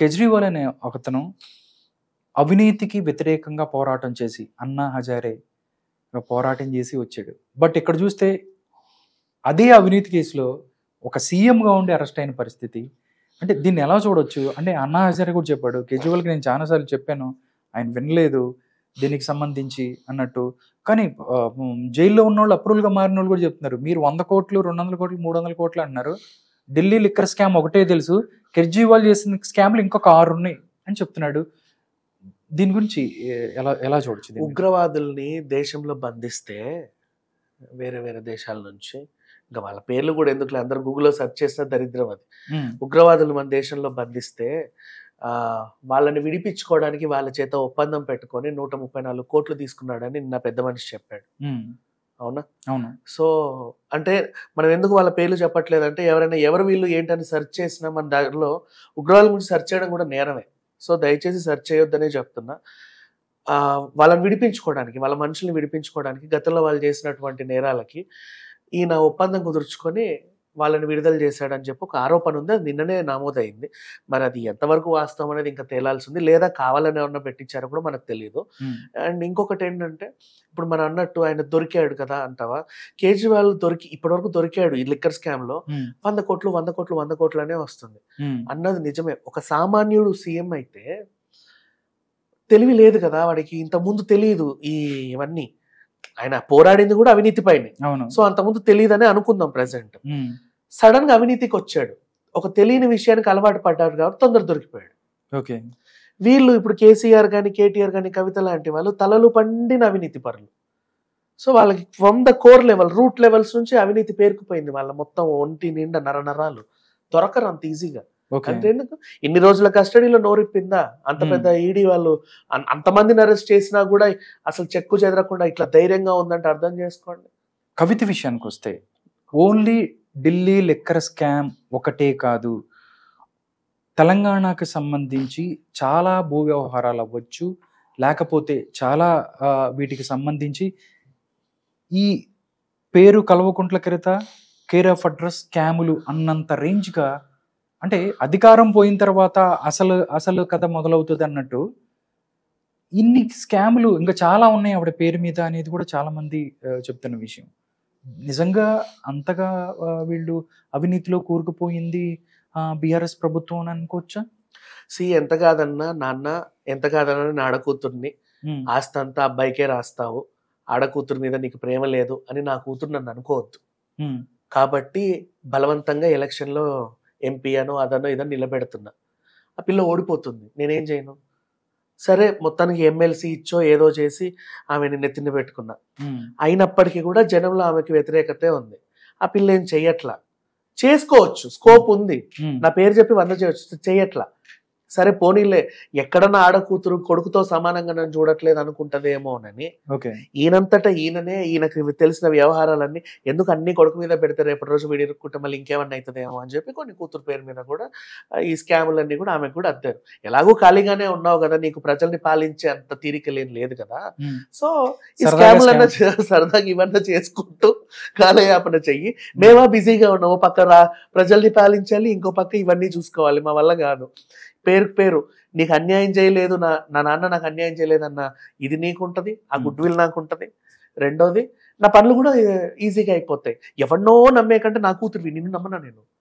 కేజ్రీవాల్ అనే ఒకతను అవినీతికి వ్యతిరేకంగా పోరాటం చేసి అన్నా హజారే పోరాటం చేసి వచ్చాడు. బట్ ఇక్కడ చూస్తే అదే అవినీతి కేసులో ఒక సీఎంగా ఉండి అరెస్ట్ అయిన పరిస్థితి. అంటే దీన్ని ఎలా చూడొచ్చు? అంటే అన్నా హజారే కూడా చెప్పాడు, కేజ్రీవాల్కి నేను చాలాసార్లు చెప్పాను, ఆయన వినలేదు దీనికి సంబంధించి అన్నట్టు. కానీ జైల్లో ఉన్న వాళ్ళు అప్రూవల్గా మారిన వాళ్ళు కూడా చెప్తున్నారు, మీరు 100 కోట్లు 200 కోట్లు 300 కోట్లు అంటున్నారు, ఢిల్లీ లిక్కర్ స్కామ్ ఒకటే తెలుసు, కేజ్రీవాల్ చేసిన స్కామ్లు ఇంకొక 6 ఉన్నాయి అని చెప్తున్నాడు. దీని గురించి ఎలా ఎలా చూడొచ్చు? ఉగ్రవాదుల్ని దేశంలో బంధిస్తే వేరే వేరే దేశాల నుంచి, ఇంకా వాళ్ళ పేర్లు కూడా ఎందుకు అందరు గూగుల్లో సెర్చ్ చేసిన దరిద్రం అది. ఉగ్రవాదులు మన దేశంలో బంధిస్తే వాళ్ళని విడిపించుకోవడానికి వాళ్ళ చేత ఒప్పందం పెట్టుకొని 134 కోట్లు తీసుకున్నాడని నిన్న పెద్ద మనిషి చెప్పాడు. అవునా? అవును. సో అంటే మనం ఎందుకు వాళ్ళ పేర్లు చెప్పట్లేదంటే ఎవరైనా ఎవరు వీళ్ళు ఏంటని సెర్చ్ చేసినా మన దారిలో ఉగ్రవాదుల గురించి సెర్చ్ చేయడం కూడా నేరమే. సో దయచేసి సెర్చ్ చేయొద్దనే చెప్తున్నా. వాళ్ళని విడిపించుకోవడానికి, వాళ్ళ మనుషుల్ని విడిపించుకోవడానికి గతంలో వాళ్ళు చేసినటువంటి నేరాలకి ఈయన ఒప్పందం కుదుర్చుకొని వాళ్ళని విడుదల చేశాడని చెప్పి ఒక ఆరోపణ ఉంది. అది నిన్ననే నమోదైంది. మరి అది ఎంతవరకు వాస్తవం అనేది ఇంకా తేలాల్సి ఉంది, లేదా కావాలని ఏమన్నా పెట్టించారో కూడా మనకు తెలియదు. అండ్ ఇంకొకటి ఏంటంటే, ఇప్పుడు మనం అన్నట్టు ఆయన దొరికాడు కదా అంటావా, కేజ్రీవాల్ ఇప్పటివరకు దొరికాడు ఈ లిక్కర్ స్కామ్ లో 100 కోట్లు 100 కోట్లు 100 కోట్లు అనే వస్తుంది అన్నది నిజమే. ఒక సామాన్యుడు సీఎం అయితే తెలివి లేదు కదా వాడికి, ఇంత ముందు తెలియదు ఇవన్నీ. ఆయన పోరాడింది కూడా అవినీతి పైనే. సో అంతకుముందు తెలియదని అనుకుందాం. ప్రెసెంట్ సడన్ గా అవినీతికి వచ్చాడు, ఒక తెలియని విషయానికి అలవాటు పడ్డాడు కాబట్టి తొందర దొరికిపోయాడు. వీళ్ళు ఇప్పుడు కేసీఆర్ కానీ కేటీఆర్ కానీ కవిత లాంటి వాళ్ళు తలలు పండిన అవినీతి పరులు. సో వాళ్ళకి from the core level, root levels నుంచి అవినీతి పేరుకుపోయింది. వాళ్ళ మొత్తం ఒంటి నిండా నరనరాలు దొరకరు అంత ఈజీగా. అంటే ఎందుకు ఇన్ని రోజుల కస్టడీలో నోరిప్పిందా? అంత పెద్ద ఈడీ వాళ్ళు అంతమందిని అరెస్ట్ చేసినా కూడా అసలు చెక్కు చెదరకుండా ఇట్లా ధైర్యంగా ఉందంటే అర్థం చేసుకోండి. కవిత విషయానికి వస్తే ఓన్లీ ఢిల్లీ లిక్కర్ స్కామ్ ఒకటే కాదు, తెలంగాణకు సంబంధించి చాలా భూ వ్యవహారాలు అవ్వచ్చు, లేకపోతే చాలా వీటికి సంబంధించి ఈ పేరు కల్వకుంట్ల కిరత కేర్ ఆఫ్ అడ్రస్ స్కాములు అన్నంత రేంజ్గా, అంటే అధికారం పోయిన తర్వాత అసలు కథ మొదలవుతుంది అన్నట్టు ఇన్ని స్కాములు ఇంకా చాలా ఉన్నాయి ఆవిడ పేరు మీద అనేది కూడా చాలా మంది చెప్తున్న విషయం. నిజంగా అంతగా వీళ్ళు అవినీతిలో కూరుకుపోయింది బీఆర్ఎస్ ప్రభుత్వం అని అనుకోవచ్చా? ఎంత కాదన్నా నాన్న, ఎంత కాదన్నా నా ఆడకూతుర్ని ఆస్తి అంతా అబ్బాయికే రాస్తావు, ఆడకూతురు మీద నీకు ప్రేమ లేదు అని నా కూతురు నన్ను అనుకోవద్దు. కాబట్టి బలవంతంగా ఎలక్షన్లో ఎంపీ అనో అదనో ఇదని నిలబెడుతున్నా. ఆ పిల్ల ఓడిపోతుంది, నేనేం చేయను? సరే మొత్తానికి ఎమ్మెల్సీ ఇచ్చో ఏదో చేసి ఆమెని నెత్తిన పెట్టుకున్నా. అయినప్పటికీ కూడా జనంలో ఆమెకి వ్యతిరేకతే ఉంది. ఆ పిల్ల ఏం చెయ్యట్లా. చేసుకోవచ్చు, స్కోప్ ఉంది, నా పేరు చెప్పి 100 చేయొచ్చు, చెయ్యట్లా. సరే పోనీలే, ఎక్కడన్నా ఆడకూతురు కొడుకుతో సమానంగా నన్ను చూడట్లేదు అనుకుంటదేమోనని ఈయనంతటా ఈయనకి తెలిసిన వ్యవహారాలన్నీ ఎందుకు అన్ని కొడుకు మీద పెడితే రేపటి రోజు వీడిరుక్కుంటే మళ్ళీ ఇంకేమన్నా అవుతుందేమో అని చెప్పి కొన్ని కూతురు పేరు మీద కూడా ఈ స్కాములన్నీ కూడా ఆమెకు కూడా అద్దారు. ఎలాగో ఖాళీగానే ఉన్నావు కదా, నీకు ప్రజల్ని పాలించే అంత తీరిక లేదు కదా, సో ఈ స్కాములన్నా సరదాగా ఇవన్నీ చేసుకుంటూ కాలయాపన చెయ్యి. మేమా బిజీగా ఉన్నాము, పక్క ప్రజల్ని పాలించాలి, ఇంకో పక్క ఇవన్నీ చూసుకోవాలి, మా వల్ల కాదు. పేరు నీకు అన్యాయం చేయలేదు, నా నాన్న నాకు అన్యాయం చేయలేదన్న ఇది నీకుంటది, ఆ గుడ్ విల్ నాకుంటది. రెండోది, నా పనులు కూడా ఈజీగా అయిపోతాయి. ఎవరినో నమ్మే కంటే నా కూతురు నిన్ను నమ్మనా నేను.